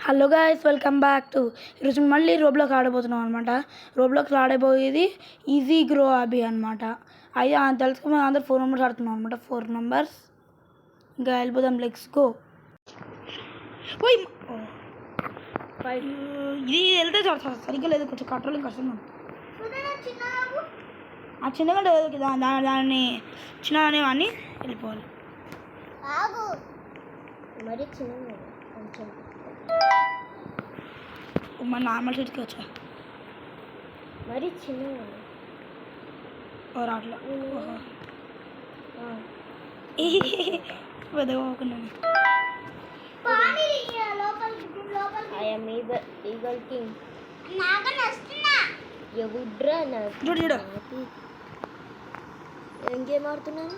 Hello guys, welcome back to ఈరోజు మళ్ళీ Roblox ఆడబోతున్నాం అనమాట. రోబ్లాక్స్ ఆడబోయేది ఈజీ గ్రో అబీ అనమాట. అయితే తెలుసుకుని అందరు 4 మెంబర్స్ ఆడుతున్నాం అనమాట. 4 మెంబర్స్ ఇంకా వెళ్ళిపోదాం. Let's go. ఇది వెళ్తే సరిగ్గా లేదు, కొంచెం కంట్రోలింగ్ కష్టంగా ఉంది. ఆ చిన్నగా లేదు, దాన్ని చిన్న అనేవాడిని వెళ్ళిపోవాలి. మరి చిన్నగా కొంచెం మన నార్మల్ సీట్కి వచ్చా, మరి చిన్నగా రాట్లా వెదవకున్నాను. ఈగల్ కింగ్ ఎవడ్రా చూడు చూడు ఏం గేమ్ ఆడుతున్నాను.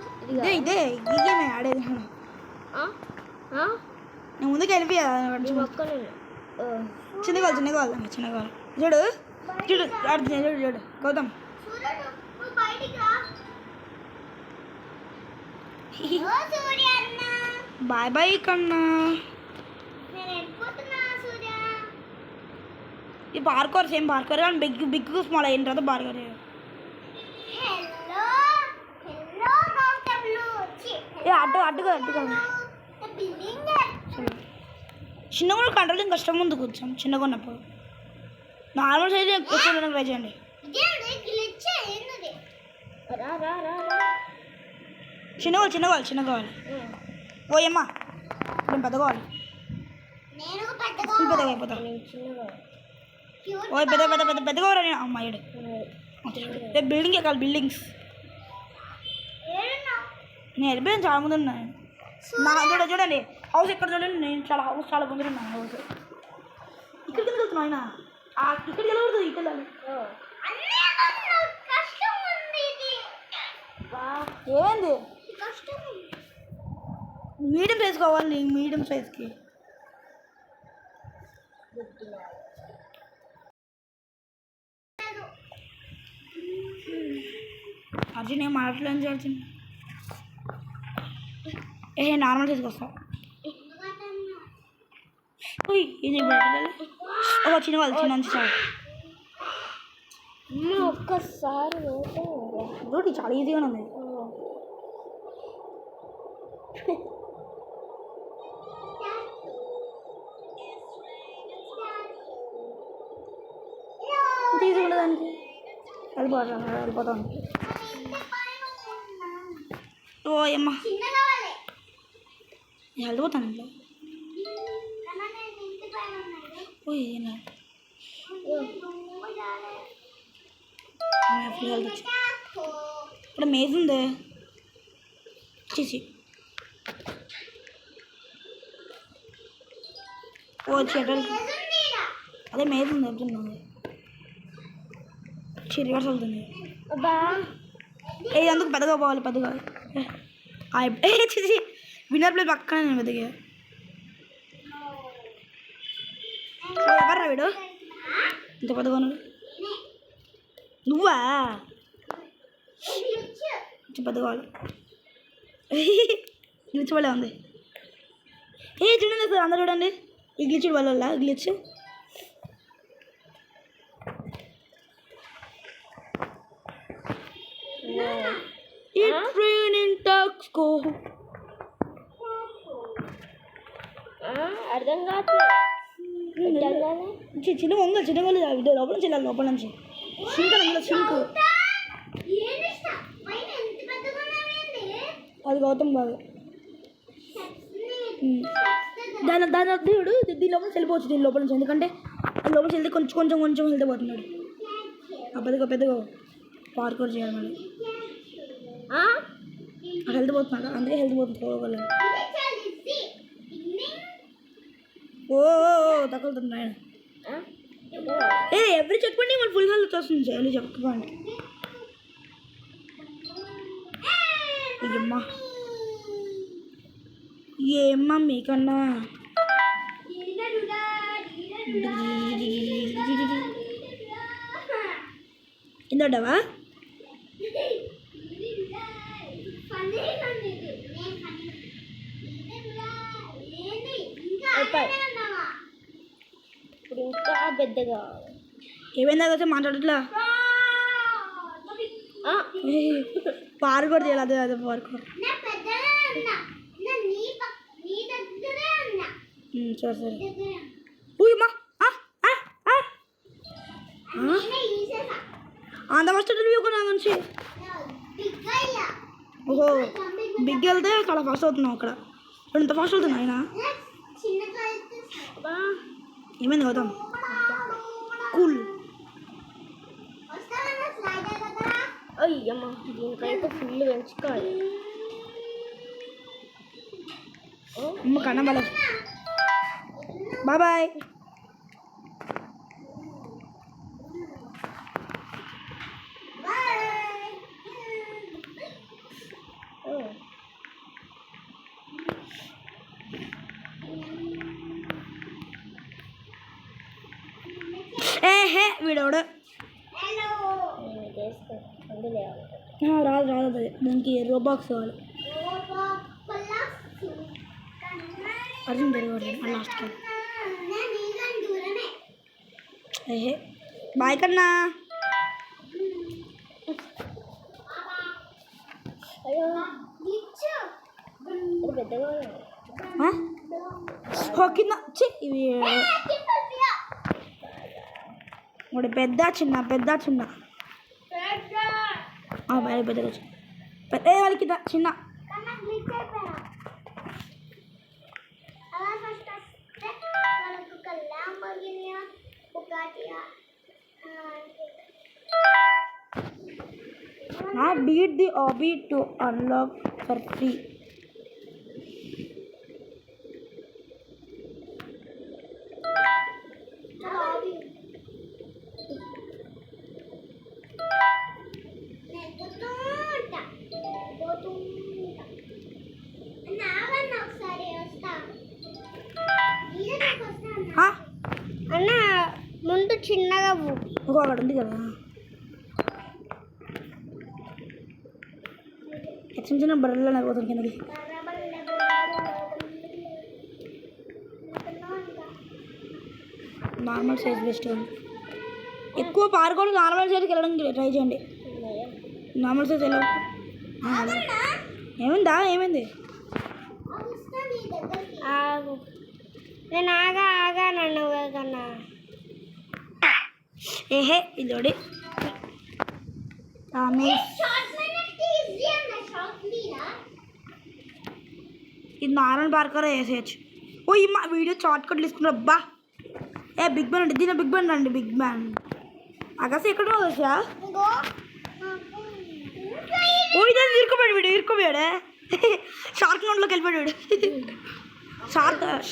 ఇదే ఈ గేమే ఆడేది. నేను ముందుకు వెళ్ళిపోయా. చిన్నగా చూడు చూడు ఆడుతున్నా. చూడు చూడు గౌతమ్ బాయ్ బాయ్ కన్నా. ఈ పార్కోర్ సేమ్ పార్కోర్ కానీ బిగ్ స్మాల్ అయిన తర్వాత పార్కోర్. అడ్డుగా చిన్నగా కూడా కంట్రోలింగ్ కష్టం ఉంది కొంచెం. చిన్నగా ఉన్నప్పుడు నార్మల్ సైజ్ ఎక్కువ ట్రై చేయండి. చిన్నగా ఓయమ్మా నేను పెద్దగోవాలి. పెద్దగా అయిపోతాను. ఓ పెద్దగా నేను అమ్మాయిడు. రేపు బిల్డింగ్ ఎక్కాలి. బిల్డింగ్స్ నేను వెళ్ళిపోయాను. చాలా మంది ఉన్నాను. చూడండి హౌస్ ఎక్కడ చూడండి. నేను చాలా మంది ఉన్నాను. హౌస్ ఇక్కడికి వెళ్తున్నాను. ఆయన ఇక్కడికి వెళ్ళకూడదు. ఇక్కడ ఏంది మీడియం సైజ్ కావాలి. మీడియం సైజ్కి అర్జున్ ఏం మాట్లాడలేదు. అర్జున్ నార్మల్ సైజ్కి వస్తాం. ఇది చిన్న చాలు. ఒక్కసారి రోటీ చాలా ఈజీగానే ఉంది. ఈజీగా ఉండదానికి వెళ్ళిపోతాను. ఓ అమ్మా వెళ్ళిపోతాను. ఇంట్లో ఇక్కడ మేజ్ ఉంది. చేసి చెట్టలు అదే మేజ్ ఉంది. వెళ్తున్నాను. రివర్స్ వెళ్తుంది. అందుకు పెద్దగా పోవాలి. పెద్దగా విన్నర్ ప్లేస్ పక్కన నేను పెద్దగా. ఎవర్రా వీడు ఇంత పెద్దగా ఉన్నాడు? నువ్వా? పెద్దగావాలి. గ్లిచ్ వల్ల ఉంది. చూడండి సార్, అందరూ చూడండి. ఈ గ్లిచ్ వల్ల గ్లిచ్ అర్థం కావట్లేదు. చిన్న లోపల నుంచి వెళ్ళాలి. లోపల నుంచి సింక్ అందులో సింక్. అది గౌతమ్ బాగా దాని దేవుడు దీని లోపల వెళ్ళిపోవచ్చు. దీని లోపల నుంచి ఎందుకంటే అది లోపల వెళ్తే కొంచెం వెళ్తే పోతున్నాడు. పెద్దగా పార్కోర్ చేయాలి. మళ్ళీ అక్కడ హెల్త్ పోతున్నాడు. అందుకే హెల్త్ పోతుంది. పోగలరు. ఓ తగులుతుంది ఆయన. ఎవ్రీ చెక్ పండి మన ఫుల్ హెల్త్ వస్తుంది. చేయాలి చెప్పుకోండి. ఏమ్మా మీకన్నా ఇందవా ఇంకా పెద్దగా. ఏమైందా కదా మాట్లాడట్లా పార్కోర్ చేయాలి. అదే పార్కోర్. సరే సరే. ఊయమ్మా అంత ఫస్ట్ రివ్యూ కొన్నా మనిషి. ఓహో బిగ్ వెళ్తే అక్కడ ఫస్ట్ అవుతున్నావు. అక్కడ ఇంత ఫస్ట్ అవుతున్నా ఆయన. ఏమైంది గౌతమ్? కూల్. అయ్యమ్మ దీనికైతే ఫుల్ పెంచుకోవాలి. అమ్మ కన్నా బాయ్ బాయ్. ఏహే వీడోడు రాదు రాదు. అది దీనికి రోబాక్స్ కావాలి. అర్జున్ తెలియదు లాస్ట్. ఏహే బాయ్ కన్నా. కింద ఇవి ఒకటి పెద్ద చిన్న పెద్ద చిన్న పెద్దగా వచ్చి వాళ్ళకి చిన్న. Beat the obby to unlock for free. అన్న ముందు చిన్నగా అక్కడ ఉంది కదా. చిన్న చిన్న బర్రెలు పోతుంది కిందకి. Normal size best. ఎక్కువ పారుకోవడం నార్మల్ సైజ్కి వెళ్ళడానికి ట్రై చేయండి. నార్మల్ సైజ్ వెళ్ళ. ఏమైందా? ఏమైంది? నేను ఆగా నన్ను కన్నా. ఏహే ఇదోడి ఇది నార్మల్ పార్కర్ వేసేయచ్చు. ఓ ఈ మా వీడియో షార్ట్ కట్లు తీసుకున్నారు. అబ్బా బిగ్ బ్యాన్ అంటే దీని బిగ్ బ్యాన్ రండి. బిగ్ బ్యాన్ అగస్ ఎక్కడ దోశా? ఓ ఇదే ఇరుకోబడి వీడు ఇరుకోబోయాడే. షార్క్ నోట్లోకి వెళ్ళిపోయాడు.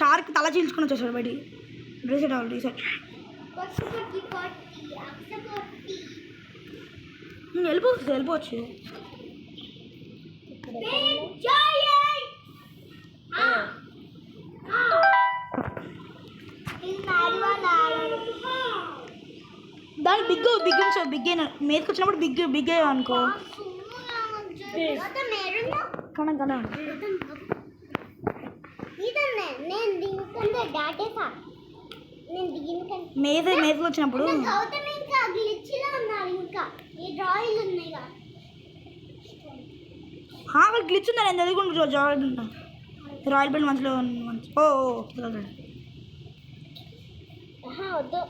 షార్క్ తల చీల్చుకొని వచ్చేసాడు బయటికి. రీసెట్ అవ్వాలి. రీసెట్ వెళ్ళిపోవచ్చు. దాని బిగ్ బిగ్ మీదకి వచ్చినప్పుడు బిగ్ అనుకో. కన్నా మేజర్ వచ్చినప్పుడు గ్లిచ్ ఉందా? నేను చదువుకుంటా. రాయల్ బెల్ట్ మంచిలో వద్దు.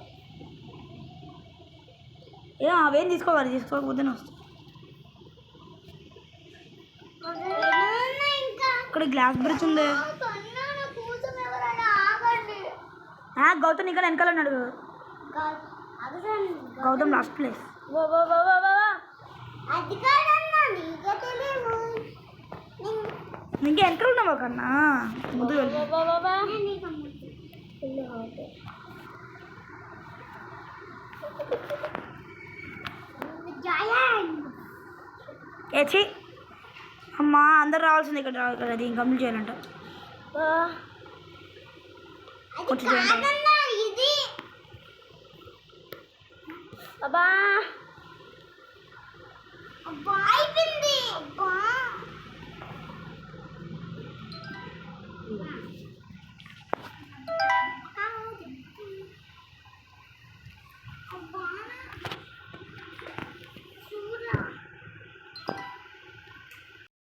అవేం తీసుకోవాలి. తీసుకోకపోతేనే వస్తుంది. ఇక్కడ గ్లాస్ బ్రిడ్జ్ ఉంది. గౌతమ్ ఇంకా వెనకాల ఉన్నాడు. Gautam last place. ఇంకా వెనకాల ఉన్నావా కన్నా? ముందు ఏచి అమ్మా అందరు రావాల్సింది ఇక్కడ. అది ఇంకా కంప్లీట్ చేయాలంట. అబ్బా